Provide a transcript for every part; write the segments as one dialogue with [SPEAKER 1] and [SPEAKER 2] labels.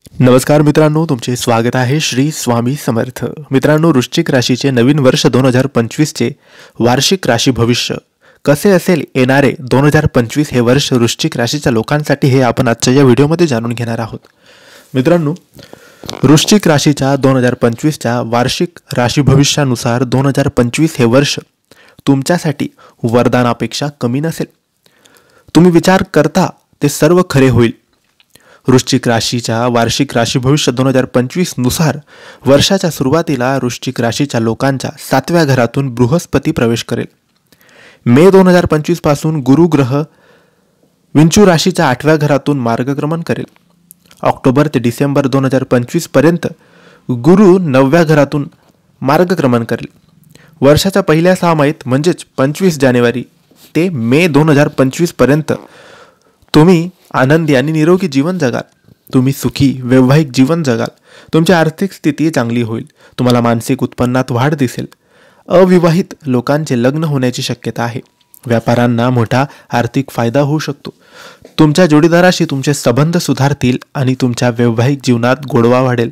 [SPEAKER 1] नमस्कार मित्रांनो, तुमचे स्वागत आहे श्री स्वामी समर्थ. मित्रांनो, वृश्चिक राशीचे नवीन वर्ष 2025चे वार्षिक राशी भविष्य कसे असेल येणारे 2025 हे वर्ष वृश्चिक राशीच्या लोकांसाठी हे आपण आजच्या या व्हिडिओमध्ये जाणून घेणार आहोत. मित्रांनो, वृश्चिक राशीच्या 2025च्या वार्षिक राशी भविष्यानुसार 2025 हे वर्ष तुमच्यासाठी वरदानापेक्षा कमी नसेल. तुम्ही विचार करता ते सर्व खरे होईल. वृश्चिक राशीच्या वार्षिक राशी भविष्य 2025 नुसार वर्षाच्या सुरुवातीला वृश्चिक राशीच्या लोकांच्या 7व्या घरातून बृहस्पती प्रवेश करेल. मे 2025 पासून गुरु ग्रह विंचू राशीच्या 8व्या घरातून मार्गक्रमण करेल. ऑक्टोबर ते डिसेंबर 2025 पर्यंत गुरु 9व्या घरातून मार्गक्रमण करेल. वर्षाच्या पहिल्या सहामाहीत म्हणजेच 25 जानेवारी ते मे 2025 पर्यंत तुम्ही आनंदी आणि निरोगी जीवन जगाल. तुम्ही सुखी वैवाहिक जीवन जगाल. तुमची आर्थिक स्थिती चांगली होईल. तुम्हाला मानसिक उत्पन्नात वाढ दिसेल. अविवाहित लोकांचे लग्न होण्याची शक्यता आहे. व्यापाऱ्यांना मोठा आर्थिक फायदा होऊ शकतो. तुमच्या जोडीदाराशी तुमचे संबंध सुधारतील आणि तुमच्या वैवाहिक जीवनात गोडवा वाढेल.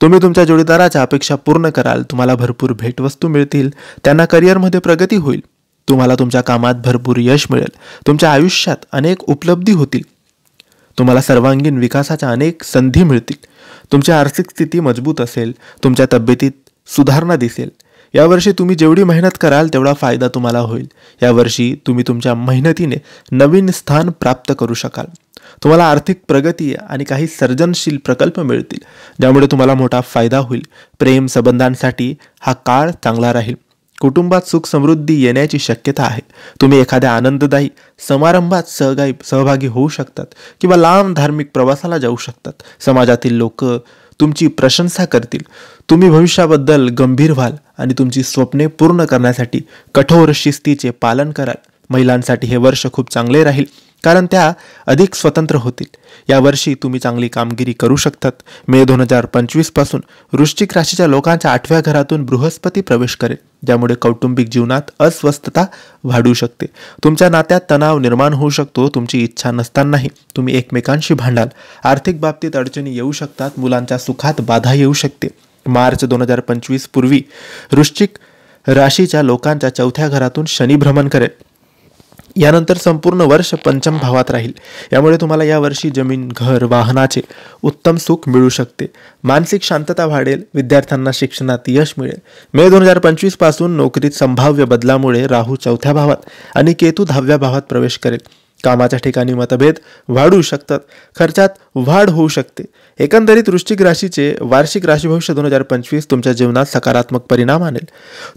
[SPEAKER 1] तुम्ही तुमच्या जोडीदाराच्या अपेक्षा पूर्ण कराल. तुम्हाला भरपूर भेटवस्तू मिळतील. त्यांना करिअरमध्ये प्रगती होईल. तुम्हाला तुमच्या कामात भरपूर यश मिळेल. तुमच्या आयुष्यात अनेक उपलब्धी होतील. तुम्हाला सर्वांगीण विकासाच्या अनेक संधी मिळतील. तुमची आर्थिक स्थिती मजबूत असेल. तुमच्या तब्येतीत सुधारणा दिसेल. यावर्षी तुम्ही जेवढी मेहनत कराल तेवढा फायदा तुम्हाला होईल. यावर्षी तुम्ही तुमच्या मेहनतीने नवीन स्थान प्राप्त करू शकाल. तुम्हाला आर्थिक प्रगती आणि काही सर्जनशील प्रकल्प मिळतील, ज्यामुळे तुम्हाला मोठा फायदा होईल. प्रेम संबंधांसाठी हा काळ चांगला राहील. कुटुंबात सुख समृद्धी येण्याची शक्यता आहे. तुम्ही एखाद्या आनंददायी समारंभात सहभागी होऊ शकतात किंवा लांब धार्मिक प्रवासाला जाऊ शकतात. समाजातील लोक तुमची प्रशंसा करतील. तुम्ही भविष्याबद्दल गंभीर व्हाल आणि तुमची स्वप्ने पूर्ण करण्यासाठी कठोर शिस्तीचे पालन कराल. महिलांसाठी हे वर्ष खूप चांगले राहील, कारण त्या अधिक स्वतंत्र होतील. यावर्षी तुम्ही चांगली कामगिरी करू शकतात. मे 2025 पासून वृश्चिक राशीच्या लोकांच्या 8व्या घरातून बृहस्पती प्रवेश करेल, ज्यामुळे कौटुंबिक जीवनात अस्वस्थता वाढू शकते. तुमच्या नात्यात तणाव निर्माण होऊ शकतो. तुमची इच्छा नसतानाही तुम्ही एकमेकांशी भांडाल. आर्थिक बाबतीत अडचणी येऊ शकतात. मुलांच्या सुखात बाधा येऊ शकते. मार्च 2025 पूर्वी वृश्चिक राशीच्या लोकांच्या 4थ्या घरातून शनी भ्रमण करेल. यानंतर संपूर्ण वर्ष पंचम भावात राहील. यामुळे तुम्हाला यावर्षी जमीन, घर, वाहनाचे उत्तम सुख मिळू शकते. मानसिक शांतता वाढेल. विद्यार्थ्यांना शिक्षणात यश मिळेल. मे 2025 पासून नोकरीत संभाव्य बदलामुळे राहू 4थ्या भावात आणि केतू 10व्या भावात प्रवेश करेल. कामाच्या ठिकाणी मतभेद वाढू शकतात. खर्चात वाढ होऊ शकते. एकंदरीत वृश्चिक राशीचे वार्षिक राशी भविष्य 2025 तुमच्या जीवनात सकारात्मक परिणाम आणेल.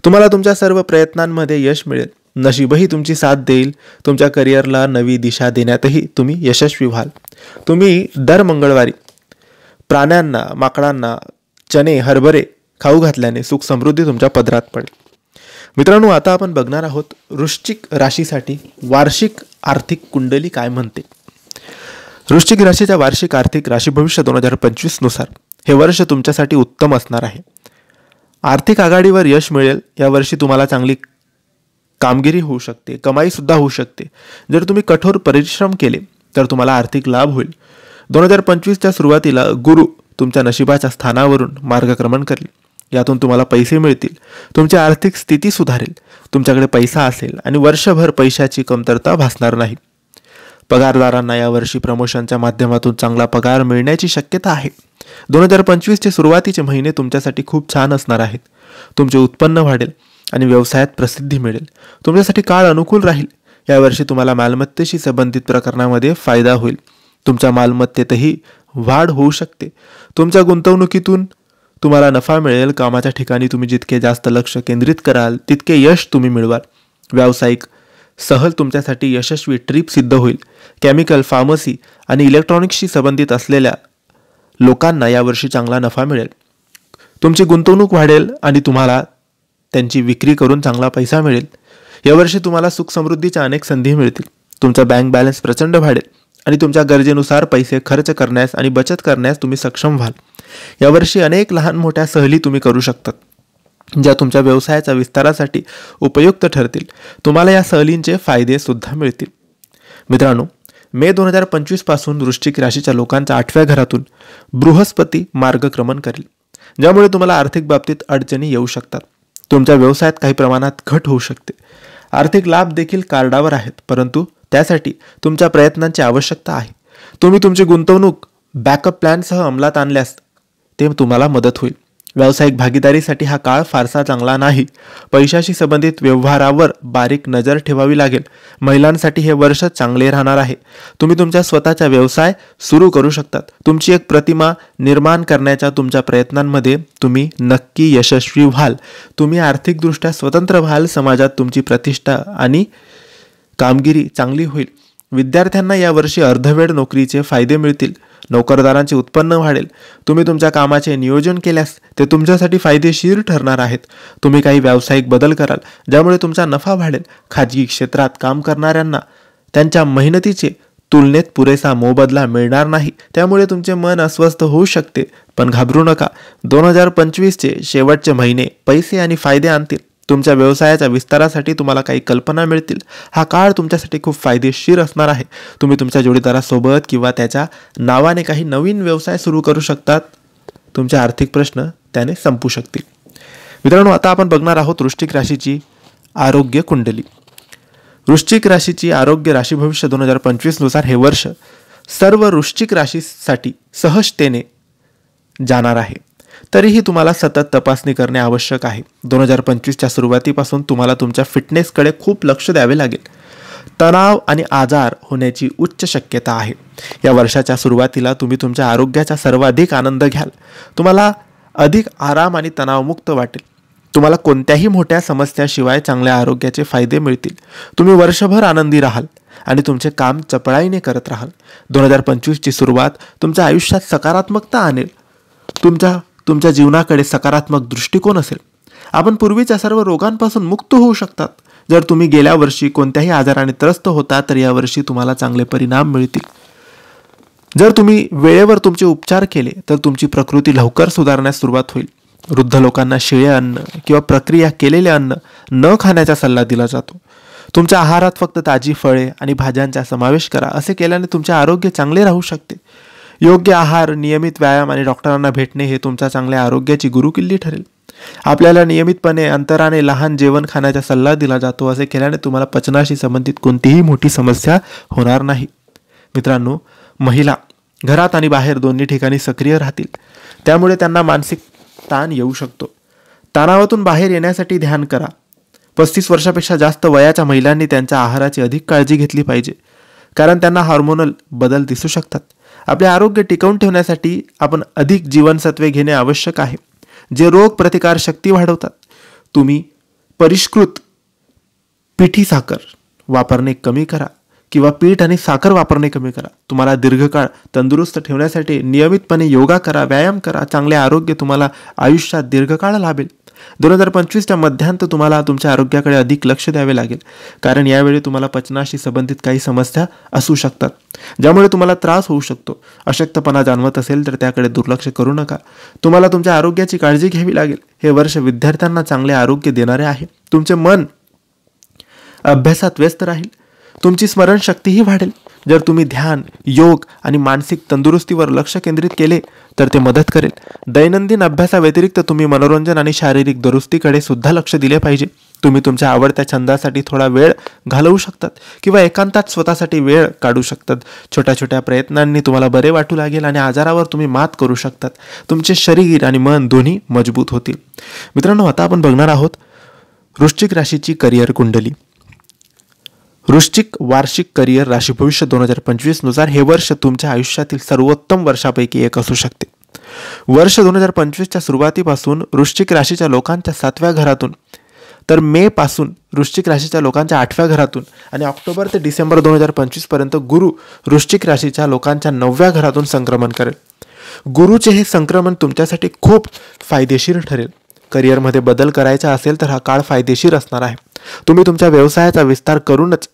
[SPEAKER 1] तुम्हाला तुमच्या सर्व प्रयत्नांमध्ये यश मिळेल. नशीबही तुमची साथ देईल. तुमच्या करिअरला नवी दिशा देण्यातही तुम्ही यशस्वी व्हाल. तुम्ही दर मंगळवारी प्राण्यांना, माकडांना चणे, हरभरे खाऊ घातल्याने सुख समृद्धी तुमच्या पदरात पडेल. मित्रांनो, आता आपण बघणार आहोत वृश्चिक राशीसाठी वार्षिक आर्थिक कुंडली काय म्हणते. वृश्चिक राशीच्या वार्षिक आर्थिक राशी भविष्य 2025 नुसार हे वर्ष तुमच्यासाठी उत्तम असणार आहे. आर्थिक आघाडीवर यश मिळेल. यावर्षी तुम्हाला चांगली कामगिरी होऊ शकते. कमाई सुद्धा होऊ शकते. जर तुम्ही कठोर परिश्रम केले तर तुम्हाला आर्थिक लाभ होईल. 2025च्या सुरुवातीला गुरु तुमच्या नशिबाच्या स्थानावरून मार्गक्रमण करेल. यातून तुम्हाला पैसे मिळतील. तुमची आर्थिक स्थिती सुधारेल. तुमच्याकडे पैसा असेल आणि वर्षभर पैशाची कमतरता भासणार नाही. पगारदारांना यावर्षी प्रमोशनच्या माध्यमातून चांगला पगार मिळण्याची शक्यता आहे. 2025चे सुरुवातीचे महिने तुमच्यासाठी खूप छान असणार आहेत. तुमचे उत्पन्न वाढेल आणि व्यवसायात प्रसिद्धी मिळेल. तुमच्यासाठी काळ अनुकूल राहील. यावर्षी तुम्हाला मालमत्तेशी संबंधित प्रकरणामध्ये फायदा होईल. तुमच्या मालमत्तेतही वाढ होऊ शकते. तुमच्या गुंतवणुकीतून तुम्हाला नफा मिळेल. कामाच्या ठिकाणी तुम्ही जितके जास्त लक्ष केंद्रित कराल तितके यश तुम्ही मिळवाल. व्यावसायिक सहल तुमच्यासाठी यशस्वी ट्रिप सिद्ध होईल. केमिकल, फार्मसी आणि इलेक्ट्रॉनिक्सशी संबंधित असलेल्या लोकांना यावर्षी चांगला नफा मिळेल. तुमची गुंतवणूक वाढेल आणि तुम्हाला त्यांची विक्री करून चांगला पैसा मिळेल. यावर्षी तुम्हाला सुख समृद्धीच्या अनेक संधी मिळतील. तुमचा बँक बॅलन्स प्रचंड वाढेल आणि तुमच्या गरजेनुसार पैसे खर्च करण्यास आणि बचत करण्यास तुम्ही सक्षम व्हाल. यावर्षी अनेक लहान मोठ्या सहली तुम्ही करू शकतात, ज्या तुमच्या व्यवसायाच्या विस्तारासाठी उपयुक्त ठरतील. तुम्हाला या सहलींचे फायदे सुद्धा मिळतील. मित्रांनो, मे 2025 पासून वृश्चिक राशीच्या लोकांच्या 8व्या घरातून बृहस्पती मार्गक्रमण करेल, ज्यामुळे तुम्हाला आर्थिक बाबतीत अडचणी येऊ शकतात. तुमच्या व्यवसायात काही प्रमाणात घट होऊ शकते. आर्थिक लाभ देखील कार्डावर आहेत, परंतु त्यासाठी तुमच्या प्रयत्नांची आवश्यकता आहे. तुम्ही तुमची गुंतवणूक बॅकअप प्लॅनसह अंमलात आणल्यास ते तुम्हाला मदत होईल. व्यावसायिक भागीदारीसाठी हा काळ फारसा चांगला नाही. पैशाशी संबंधित व्यवहारावर बारीक नजर ठेवावी लागेल. महिलांसाठी हे वर्ष चांगले राहणार आहे. तुम्ही तुमच्या स्वतःचा व्यवसाय सुरू करू शकतात. तुमची एक प्रतिमा निर्माण करण्याच्या तुमच्या प्रयत्नांमध्ये तुम्ही नक्की यशस्वी व्हाल. तुम्ही आर्थिकदृष्ट्या स्वतंत्र व्हाल. समाजात तुमची प्रतिष्ठा आणि कामगिरी चांगली होईल. विद्यार्थ्यांना यावर्षी अर्धवेळ नोकरीचे फायदे मिळतील. नोकरदारांचे उत्पन्न वाढेल. तुम्ही तुमच्या कामाचे नियोजन केल्यास ते तुमच्यासाठी फायदेशीर ठरणार आहेत. तुम्ही काही व्यावसायिक बदल कराल, ज्यामुळे तुमचा नफा वाढेल. खाजगी क्षेत्रात काम करणाऱ्यांना त्यांच्या मेहनतीचे तुलनेत पुरेसा मोबदला मिळणार नाही, त्यामुळे तुमचे मन अस्वस्थ होऊ शकते. पण घाबरू नका. 2025चे शेवटचे महिने पैसे आणि फायदे आणतील. तुमच्या व्यवसायाच्या विस्तारासाठी तुम्हाला काही कल्पना मिळतील. हा काळ तुमच्यासाठी खूप फायदेशीर असणार आहे. तुम्ही तुमच्या जोडीदारासोबत किंवा त्याच्या नावाने काही नवीन व्यवसाय सुरू करू शकतात. तुमचे आर्थिक प्रश्न त्याने संपू शकतील. मित्रांनो, आता आपण बघणार आहोत वृश्चिक राशीची आरोग्य कुंडली. वृश्चिक राशीची आरोग्य राशी भविष्य 2025 नुसार हे वर्ष सर्व वृश्चिक राशीसाठी सहजतेने जाणार आहे. तरीही तुम्हाला सतत तपासणी करणे आवश्यक आहे. 2025च्या सुरुवातीपासून तुम्हाला तुमच्या फिटनेसकडे खूप लक्ष द्यावे लागेल. तणाव आणि आजार होण्याची उच्च शक्यता आहे. या वर्षाच्या सुरुवातीला तुम्ही तुमच्या आरोग्याचा सर्वाधिक आनंद घ्याल. तुम्हाला अधिक आराम आणि तणावमुक्त वाटेल. तुम्हाला कोणत्याही मोठ्या समस्याशिवाय चांगल्या आरोग्याचे फायदे मिळतील. तुम्ही वर्षभर आनंदी राहाल आणि तुमचे काम चपळाईने करत राहाल. 2025ची सुरुवात तुमच्या आयुष्यात सकारात्मकता आणेल. तुमच्या जीवनाकडे सकारात्मक दृष्टिकोन असेल. आपण पूर्वीच्या सर्व रोगांपासून मुक्त होऊ शकतात. जर तुम्ही गेल्या वर्षी कोणत्याही आजाराने त्रस्त होता तर यावर्षी तुम्हाला चांगले परिणाम मिळतील. जर तुम्ही वेळेवर तुमचे उपचार केले तर तुमची प्रकृती लवकर सुधारण्यास सुरुवात होईल. वृद्ध लोकांना शिळे अन्न किंवा प्रक्रिया केलेले अन्न न खाण्याचा सल्ला दिला जातो. तुमच्या आहारात फक्त ताजी फळे आणि भाज्यांचा समावेश करा. असे केल्याने तुमचे आरोग्य चांगले राहू शकते. योग्य आहार, नियमित व्यायाम आणि डॉक्टरांना भेटणे हे तुमच्या चांगल्या आरोग्याची गुरुकिल्ली ठरेल. आपल्याला नियमितपणे अंतराने लहान जेवण खाण्याचा सल्ला दिला जातो. असे केल्याने तुम्हाला पचनाशी संबंधित कोणतीही मोठी समस्या होणार नाही. मित्रांनो, महिला घरात आणि बाहेर दोन्ही ठिकाणी सक्रिय राहतील, त्यामुळे त्यांना मानसिक ताण येऊ शकतो. तणावातून बाहेर येण्यासाठी ध्यान करा. 35 वर्षापेक्षा जास्त वयाच्या महिलांनी त्यांच्या आहाराची अधिक काळजी घेतली पाहिजे, कारण त्यांना हार्मोनल बदल दिसू शकतात. आपले आरोग्य टिकवून ठेवण्यासाठी आपण अधिक जीवनसत्वे घेणे आवश्यक आहे, जे रोग प्रतिकार शक्ती वाढवतात. तुम्ही परिष्कृत पिठी साखर वापरणे कमी करा किंवा पीठ आणि साखर वापरणे कमी करा. तुम्हाला दीर्घकाळ तंदुरुस्त ठेवण्यासाठी नियमितपणे योगा करा, व्यायाम करा. चांगले आरोग्य तुम्हाला आयुष्यात दीर्घकाळ लाभेल. 2025च्या मध्यांत तुम्हाला तुमच्या आरोग्याकडे अधिक लक्ष द्यावे लागेल, कारण यावेळी तुम्हाला पचनाशी संबंधित काही समस्या असू शकतात, ज्यामुळे तुम्हाला त्रास होऊ शकतो. अशक्तपणा जाणवत असेल तर त्याकडे दुर्लक्ष करू नका. तुम्हाला तुमच्या आरोग्याची काळजी घ्यावी लागेल. हे वर्ष विद्यार्थ्यांना चांगले आरोग्य देणारे आहे. तुमचे मन अभ्यासात व्यस्त राहील. तुमची स्मरणशक्तीही वाढेल. जर तुम्ही ध्यान, योग आणि मानसिक तंदुरुस्तीवर लक्ष केंद्रित केले तर ते मदत करेल. दैनंदिन अभ्यासाव्यतिरिक्त तुम्ही मनोरंजन आणि शारीरिक दुरुस्तीकडे सुद्धा लक्ष दिले पाहिजे. तुम्ही तुमच्या आवडत्या छंदासाठी थोडा वेळ घालवू शकतात किंवा एकांतात स्वतःसाठी वेळ काढू शकतात. छोट्या छोट्या प्रयत्नांनी तुम्हाला बरे वाटू लागेल आणि आजारावर तुम्ही मात करू शकतात. तुमचे शरीर आणि मन दोन्ही मजबूत होतील. मित्रांनो, आता आपण बघणार आहोत वृश्चिक राशीची करिअर कुंडली. वृश्चिक वार्षिक करिअर राशी भविष्य 2025 नुसार हे वर्ष तुमच्या आयुष्यातील सर्वोत्तम वर्षापैकी एक असू शकते. वर्ष 2025च्या सुरुवातीपासून वृश्चिक राशीच्या लोकांच्या 7व्या घरातून, तर मे पासून वृश्चिक राशीच्या लोकांच्या 8व्या घरातून आणि ऑक्टोबर ते डिसेंबर 2025 पर्यंत गुरु वृश्चिक राशीच्या लोकांच्या 9व्या घरातून संक्रमण करेल. गुरुचे हे संक्रमण तुमच्यासाठी खूप फायदेशीर ठरेल. करिअरमध्ये बदल करायचा असेल तर हा काळ फायदेशीर असणार आहे. तुम्ही तुमच्या व्यवसायाचा विस्तार करूनच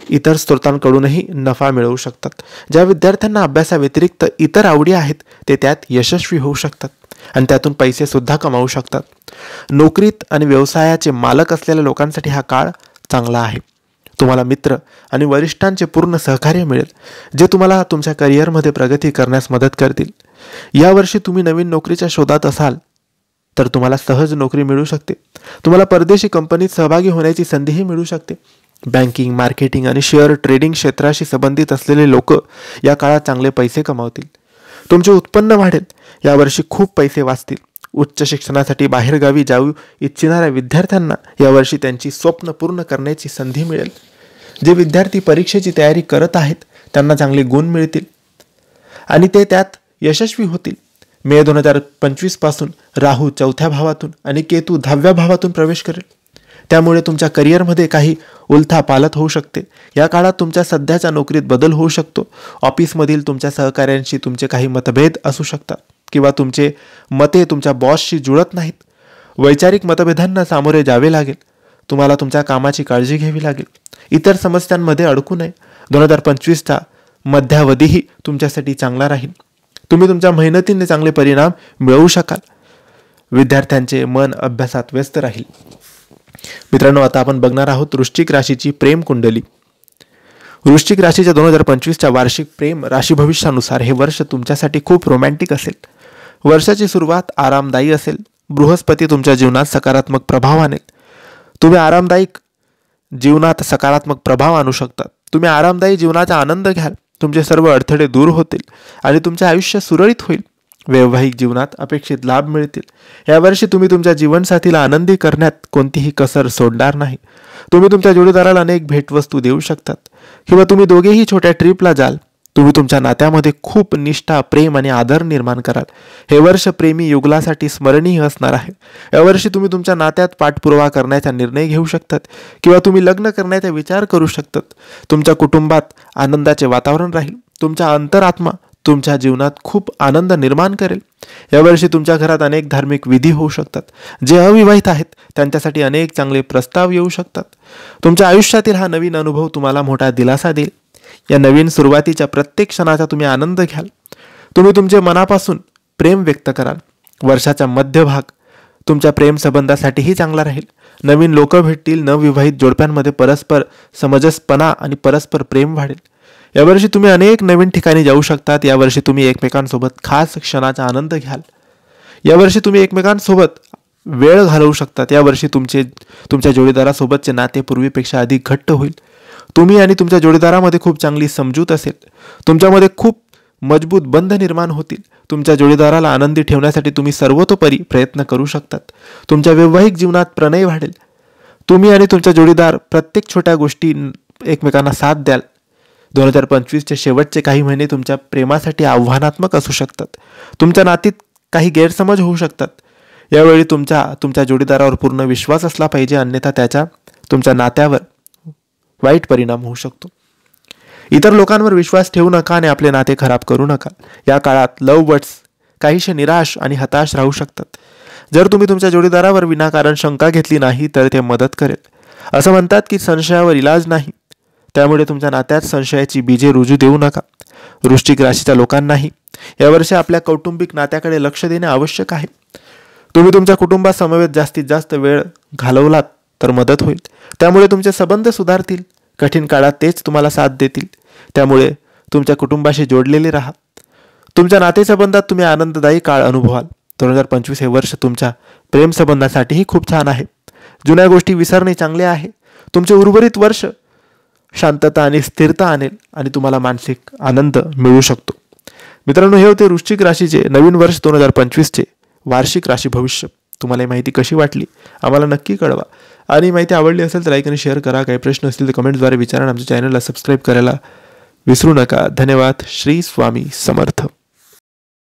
[SPEAKER 1] इतर स्रोतांकडूनही नफा मिळवू शकतात. ज्या विद्यार्थ्यांना अभ्यासाव्यतिरिक्त इतर आवडी आहेत ते त्यात यशस्वी होऊ शकतात आणि त्यातून पैसे सुद्धा कमावू शकतात. नोकरीत आणि व्यवसायाचे मालक असलेल्या लोकांसाठी हा काळ चांगला आहे. तुम्हाला मित्र आणि वरिष्ठांचे पूर्ण सहकार्य मिळेल, जे तुम्हाला तुमच्या करिअरमध्ये प्रगती करण्यास मदत करतील. यावर्षी तुम्ही नवीन नोकरीच्या शोधात असाल तर तुम्हाला सहज नोकरी मिळू शकते. तुम्हाला परदेशी कंपनीत सहभागी होण्याची संधीही मिळू शकते. बँकिंग, मार्केटिंग आणि शेअर ट्रेडिंग क्षेत्राशी संबंधित असलेले लोक या काळात चांगले पैसे कमावतील. तुमचे उत्पन्न वाढेल. यावर्षी खूप पैसे वाचतील. उच्च शिक्षणासाठी बाहेरगावी जाऊ इच्छिणाऱ्या विद्यार्थ्यांना यावर्षी त्यांची स्वप्न पूर्ण करण्याची संधी मिळेल. जे विद्यार्थी परीक्षेची तयारी करत आहेत त्यांना चांगले गुण मिळतील आणि ते त्यात यशस्वी होतील. मे 2025 पासून राहू 4थ्या भावातून आणि केतू 10व्या भावातून प्रवेश करेल. त्यामुळे तुमच्या करिअरमध्ये काही उलथापालथ होऊ शकते. या काळात तुमच्या सध्याच्या नोकरीत बदल होऊ शकतो. ऑफिसमधील तुमच्या सहकाऱ्यांशी तुमचे काही मतभेद असू शकतात किंवा तुमचे मते तुमच्या बॉसशी जुळत नाहीत. वैचारिक मतभेदांना सामोरे जावे लागेल. तुम्हाला तुमच्या कामाची काळजी घ्यावी लागेल. इतर समस्यांमध्ये अडकू नये. 2025चा मध्यावधीही तुमच्यासाठी चांगला राहील. तुम्ही तुमच्या मेहनतीने चांगले परिणाम मिळवू शकाल. विद्यार्थ्यांचे मन अभ्यासात व्यस्त राहील. मित्रांनो, आता आपण बघणार आहोत वृश्चिक राशीची प्रेम कुंडली. वृश्चिक राशीच्या 2025च्या वार्षिक प्रेम राशी भविष्यानुसार हे वर्ष तुमच्यासाठी खूप रोमॅन्टिक असेल. वर्षाची सुरुवात आरामदायी असेल. बृहस्पती तुमच्या जीवनात सकारात्मक प्रभाव आणेल. तुम्ही आरामदायक जीवनात सकारात्मक प्रभाव आणू शकतात. तुम्ही आरामदायी जीवनाचा आनंद घ्याल. तुमचे सर्व अडथळे दूर होतील आणि तुमचे आयुष्य सुरळीत होईल. वैवाहिक जीवनात अपेक्षित लाभ मिळतील. यावर्षी तुम्ही तुमच्या जीवनसाथीला आनंदी करण्यात कोणतीही कसर सोडणार नाही. तुम्ही तुमच्या जोडीदाराला अनेक भेटवस्तू देऊ शकतात किंवा तुम्ही दोघेही छोट्या ट्रिपला जाल. तुम्ही तुमच्या नात्यामध्ये खूप निष्ठा, प्रेम आणि आदर निर्माण कराल. हे वर्ष प्रेमी युगलासाठी स्मरणीय असणार आहे. यावर्षी तुम्ही तुमच्या नात्यात पाठपुरावा करण्याचा निर्णय घेऊ शकतात किंवा तुम्ही लग्न करण्याचा विचार करू शकतात. तुमच्या कुटुंबात आनंदाचे वातावरण राहील. तुमचा अंतरात्मा तुमच्या जीवनात खूप आनंद निर्माण करेल. यावर्षी तुमच्या घरात अनेक धार्मिक विधी होऊ शकतात. जे अविवाहित आहेत त्यांच्यासाठी अनेक चांगले प्रस्ताव येऊ शकतात. तुमच्या आयुष्यातील हा नवीन अनुभव तुम्हाला मोठा दिलासा देईल. या नवीन सुरुवातीच्या प्रत्येक क्षणाचा तुम्ही आनंद घ्याल. तुम्ही तुमचे मनापासून प्रेम व्यक्त कराल. वर्षाचा मध्यभाग तुमच्या प्रेम संबंधासाठीही चांगला राहील. नवीन लोक भेटतील. नवविवाहित जोडप्यांमध्ये परस्पर समंजसपणा आणि परस्पर प्रेम वाढेल. यावर्षी तुम्ही अनेक नवीन ठिकाणी जाऊ शकतात. यावर्षी तुम्ही एकमेकांसोबत खास क्षणाचा आनंद घ्याल. यावर्षी तुम्ही एकमेकांसोबत वेळ घालवू शकतात. यावर्षी तुमच्या जोडीदारासोबतचे नाते पूर्वीपेक्षा अधिक घट्ट होईल. तुम्ही आणि तुमच्या जोडीदारामध्ये खूप चांगली समजूत असेल. तुमच्यामध्ये खूप मजबूत बंध निर्माण होतील. तुमच्या जोडीदाराला आनंदी ठेवण्यासाठी तुम्ही सर्वतोपरी प्रयत्न करू शकतात. तुमच्या वैवाहिक जीवनात प्रणय वाढेल. तुम्ही आणि तुमचा जोडीदार प्रत्येक छोट्या गोष्टी एकमेकांना साथ द्याल. 2025चे शेवटचे काही महिने तुमच्या प्रेमासाठी आव्हानात्मक असू शकतात. तुमच्या नातीत काही गैरसमज होऊ शकतात. यावेळी तुमच्या जोडीदारावर पूर्ण विश्वास असला पाहिजे, अन्यथा त्याचा तुमच्या नात्यावर वाईट परिणाम होऊ शकतो. इतर लोकांवर विश्वास ठेवू नका आणि आपले नाते खराब करू नका. या काळात लव्ह बर्ड्स काहीशे निराश आणि हताश राहू शकतात. जर तुम्ही तुमच्या जोडीदारावर विनाकारण शंका घेतली नाही तर ते मदत करेल. असं म्हणतात की संशयावर इलाज नाही. त्यामुळे तुमच्या नात्यात संशयाची बीजे रुजू देऊ नका. वृश्चिक राशीच्या लोकांनाही यावर्षी आपल्या कौटुंबिक नात्याकडे लक्ष देणे आवश्यक आहे. तुम्ही तुमच्या कुटुंबासमवेत जास्तीत जास्त वेळ घालवलात तर मदत होईल. त्यामुळे तुमचे संबंध सुधारतील. कठीण काळात तेच तुम्हाला साथ देतील. त्यामुळे तुमच्या कुटुंबाशी जोडलेले राहा. तुमच्या नातेसंबंधात तुम्ही आनंददायी काळ अनुभवाल. 2025 हे वर्ष तुमच्या प्रेमसंबंधासाठीही खूप छान आहे. जुन्या गोष्टी विसरणे चांगले आहे. तुमचे उर्वरित वर्ष शांतता आणि स्थिरता आणेल आणि तुम्हाला मानसिक आनंद मिळू शकतो. मित्रांनो, हे होते वृश्चिक राशीचे नवीन वर्ष 2025चे वार्षिक राशी भविष्य. तुम्हाला ही माहिती कशी वाटली आम्हाला नक्की कळवा आणि माहिती आवडली असेल तर लाईक आणि शेअर करा. काही प्रश्न असतील तर कमेंटद्वारे विचारा. आमच्या चॅनलला सबस्क्राईब करायला विसरू नका. धन्यवाद. श्री स्वामी समर्थ.